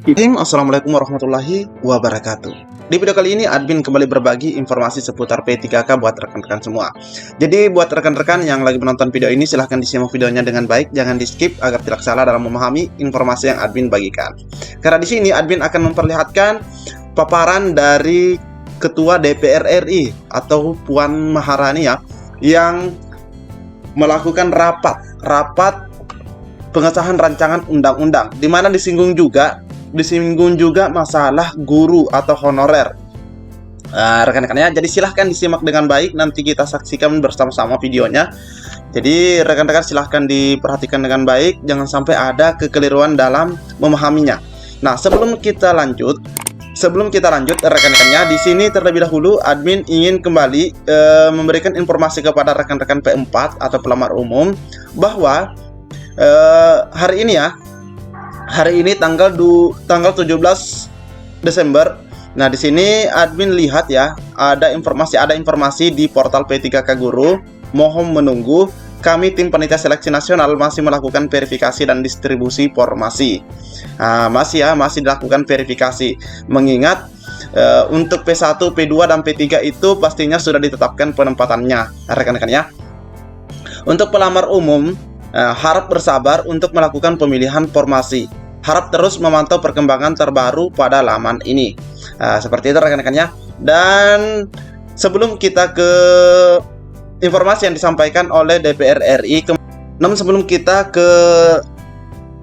Assalamualaikum warahmatullahi wabarakatuh. Di video kali ini admin kembali berbagi informasi seputar P3K buat rekan-rekan semua. Jadi buat rekan-rekan yang lagi menonton video ini, silahkan disimak videonya dengan baik, jangan di skip agar tidak salah dalam memahami informasi yang admin bagikan. Karena di sini admin akan memperlihatkan paparan dari Ketua DPR RI atau Puan Maharani ya, yang melakukan rapat pengesahan rancangan undang-undang, di mana disinggung juga masalah guru atau honorer. Rekan-rekannya, jadi silahkan disimak dengan baik, nanti kita saksikan bersama-sama videonya. Jadi rekan-rekan silahkan diperhatikan dengan baik, jangan sampai ada kekeliruan dalam memahaminya. Nah, sebelum kita lanjut rekan-rekannya, di sini terlebih dahulu admin ingin kembali memberikan informasi kepada rekan-rekan P4 atau pelamar umum bahwa hari ini tanggal 17 Desember. Nah, di sini admin lihat ya, ada informasi di portal P3K Guru. Mohon menunggu, kami tim panitia seleksi nasional masih melakukan verifikasi dan distribusi formasi. Masih dilakukan verifikasi. Mengingat untuk P1, P2 dan P3 itu pastinya sudah ditetapkan penempatannya, rekan-rekan ya. Untuk pelamar umum, harap bersabar untuk melakukan pemilihan formasi. Harap terus memantau perkembangan terbaru pada laman ini. Seperti itu rekan-rekannya. Dan sebelum kita ke informasi yang disampaikan oleh DPR RI, namun sebelum kita ke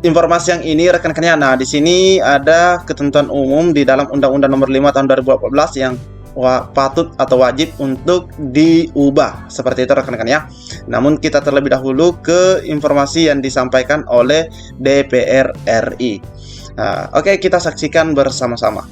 informasi yang ini rekan-rekannya, nah di sini ada ketentuan umum di dalam Undang-Undang Nomor 5 Tahun 2014 yang patut atau wajib untuk diubah, seperti itu rekan-rekan ya. Namun kita terlebih dahulu ke informasi yang disampaikan oleh DPR RI. Oke, kita saksikan bersama-sama.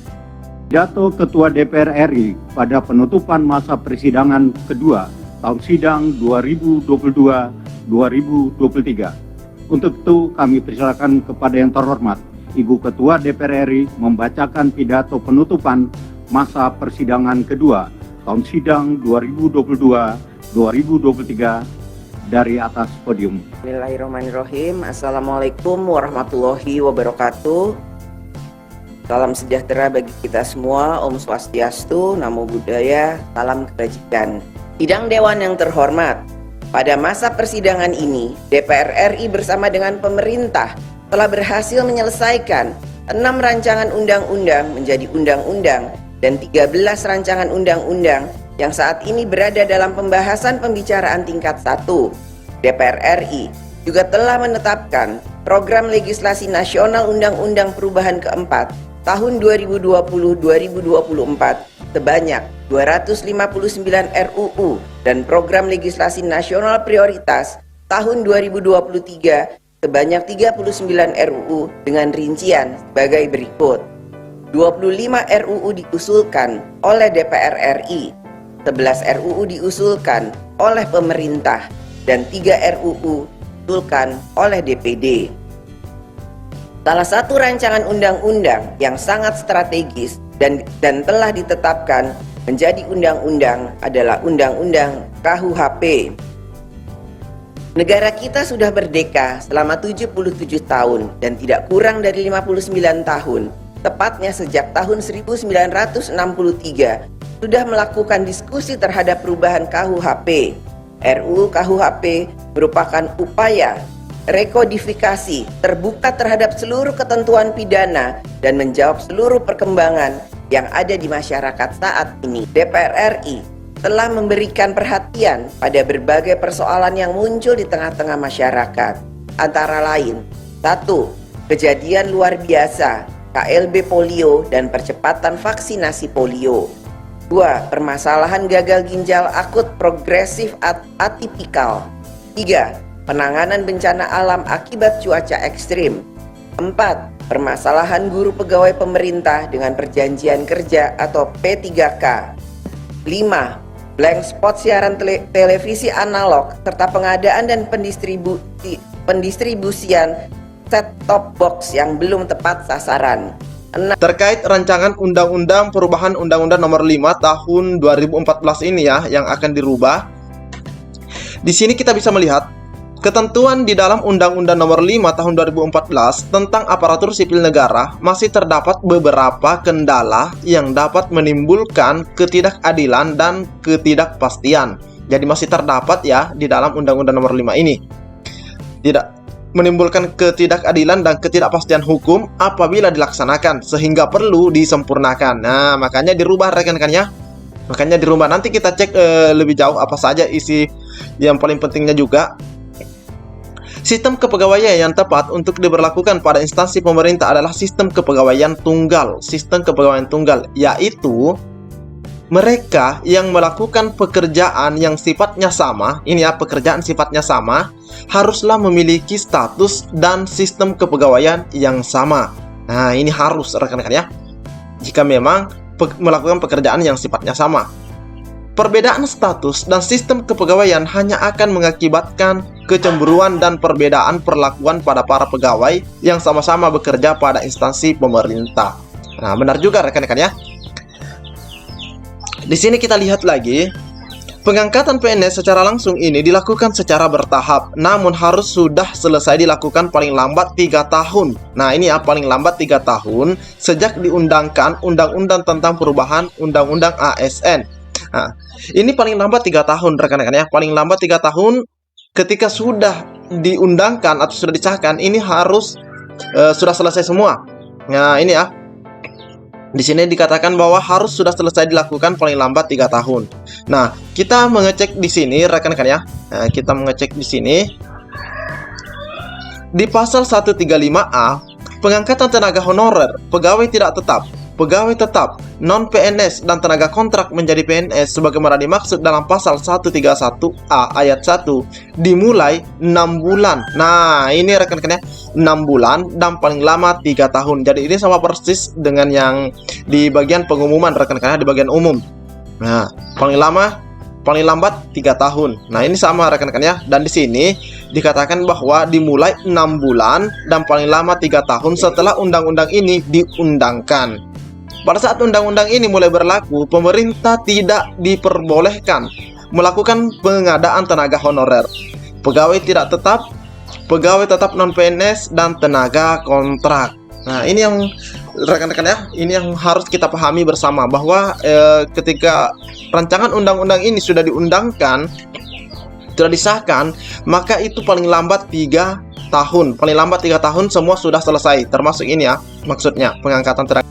Pidato Ketua DPR RI pada penutupan masa persidangan kedua tahun sidang 2022-2023. Untuk itu kami persilakan kepada yang terhormat Ibu Ketua DPR RI membacakan pidato penutupan masa persidangan kedua tahun sidang 2022-2023 dari atas podium. Bismillahirrahmanirrahim. Assalamualaikum warahmatullahi wabarakatuh. Salam sejahtera bagi kita semua. Om Swastiastu, Namo Buddhaya, salam kebajikan. Sidang Dewan yang terhormat, pada masa persidangan ini DPR RI bersama dengan pemerintah telah berhasil menyelesaikan 6 rancangan undang-undang menjadi undang-undang dan 13 rancangan undang-undang yang saat ini berada dalam pembahasan pembicaraan tingkat 1. DPR RI juga telah menetapkan program legislasi nasional Undang-Undang Perubahan keempat tahun 2020-2024 sebanyak 259 RUU dan program legislasi nasional prioritas tahun 2023 sebanyak 39 RUU dengan rincian sebagai berikut. 25 RUU diusulkan oleh DPR RI, 11 RUU diusulkan oleh pemerintah, dan 3 RUU diusulkan oleh DPD. Salah satu rancangan undang-undang yang sangat strategis dan telah ditetapkan menjadi undang-undang adalah Undang-Undang KUHP. Negara kita sudah merdeka selama 77 tahun dan tidak kurang dari 59 tahun. Tepatnya sejak tahun 1963 sudah melakukan diskusi terhadap perubahan KUHP. RUU KUHP merupakan upaya rekodifikasi terbuka terhadap seluruh ketentuan pidana dan menjawab seluruh perkembangan yang ada di masyarakat saat ini. DPR RI telah memberikan perhatian pada berbagai persoalan yang muncul di tengah-tengah masyarakat. Antara lain, 1. Kejadian luar biasa KLB polio dan percepatan vaksinasi polio. 2. Permasalahan gagal ginjal akut progresif atipikal. 3. Penanganan bencana alam akibat cuaca ekstrim. 4. Permasalahan guru pegawai pemerintah dengan perjanjian kerja atau P3K. 5. Blank spot siaran televisi analog serta pengadaan dan pendistribusian set-top box yang belum tepat sasaran. Terkait rancangan undang-undang perubahan Undang-Undang Nomor 5 Tahun 2014 ini ya, yang akan dirubah. Di sini kita bisa melihat ketentuan di dalam Undang-Undang Nomor 5 Tahun 2014 tentang aparatur sipil negara masih terdapat beberapa kendala yang dapat menimbulkan ketidakadilan dan ketidakpastian. Jadi masih terdapat ya di dalam Undang-Undang Nomor 5 ini. Tidak menimbulkan ketidakadilan dan ketidakpastian hukum apabila dilaksanakan, sehingga perlu disempurnakan. Nah, makanya dirubah rekan-rekan ya. Makanya dirubah. Nanti kita cek lebih jauh apa saja isi yang paling pentingnya juga. Sistem kepegawaian yang tepat untuk diberlakukan pada instansi pemerintah adalah sistem kepegawaian tunggal. Sistem kepegawaian tunggal, yaitu mereka yang melakukan pekerjaan yang sifatnya sama, ini ya, pekerjaan sifatnya sama, haruslah memiliki status dan sistem kepegawaian yang sama. Nah, ini harus rekan-rekan ya, jika memang melakukan pekerjaan yang sifatnya sama. Perbedaan status dan sistem kepegawaian hanya akan mengakibatkan kecemburuan dan perbedaan perlakuan pada para pegawai yang sama-sama bekerja pada instansi pemerintah. Nah, benar juga rekan-rekan ya. Di sini kita lihat lagi, pengangkatan PNS secara langsung ini dilakukan secara bertahap, namun harus sudah selesai dilakukan paling lambat 3 tahun. Nah, ini ya, paling lambat 3 tahun sejak diundangkan Undang-Undang tentang perubahan Undang-Undang ASN. Nah, ini paling lambat 3 tahun rekan-rekan ya, paling lambat 3 tahun ketika sudah diundangkan atau sudah disahkan, ini harus sudah selesai semua. Nah, ini ya. Di sini dikatakan bahwa harus sudah selesai dilakukan paling lambat 3 tahun. Nah, kita mengecek di sini rekan-rekan ya. Nah, kita mengecek di sini. Di pasal 135A, pengangkatan tenaga honorer, pegawai tidak tetap, pegawai tetap, non-PNS, dan tenaga kontrak menjadi PNS sebagaimana dimaksud dalam pasal 131A ayat 1 dimulai 6 bulan. Nah, ini rekan-rekan ya, 6 bulan dan paling lama 3 tahun. Jadi ini sama persis dengan yang di bagian pengumuman rekan-rekan ya, di bagian umum. Nah, paling lama, paling lambat 3 tahun. Nah, ini sama rekan-rekan ya. Dan di sini dikatakan bahwa dimulai 6 bulan dan paling lama 3 tahun setelah undang-undang ini diundangkan. Pada saat undang-undang ini mulai berlaku, pemerintah tidak diperbolehkan melakukan pengadaan tenaga honorer, pegawai tidak tetap, pegawai tetap non-PNS, dan tenaga kontrak. Nah, ini yang rekan-rekan ya, ini yang harus kita pahami bersama, bahwa ketika rancangan undang-undang ini sudah diundangkan, sudah disahkan, maka itu paling lambat 3 tahun. Paling lambat 3 tahun semua sudah selesai, termasuk ini ya, maksudnya pengangkatan tenaga.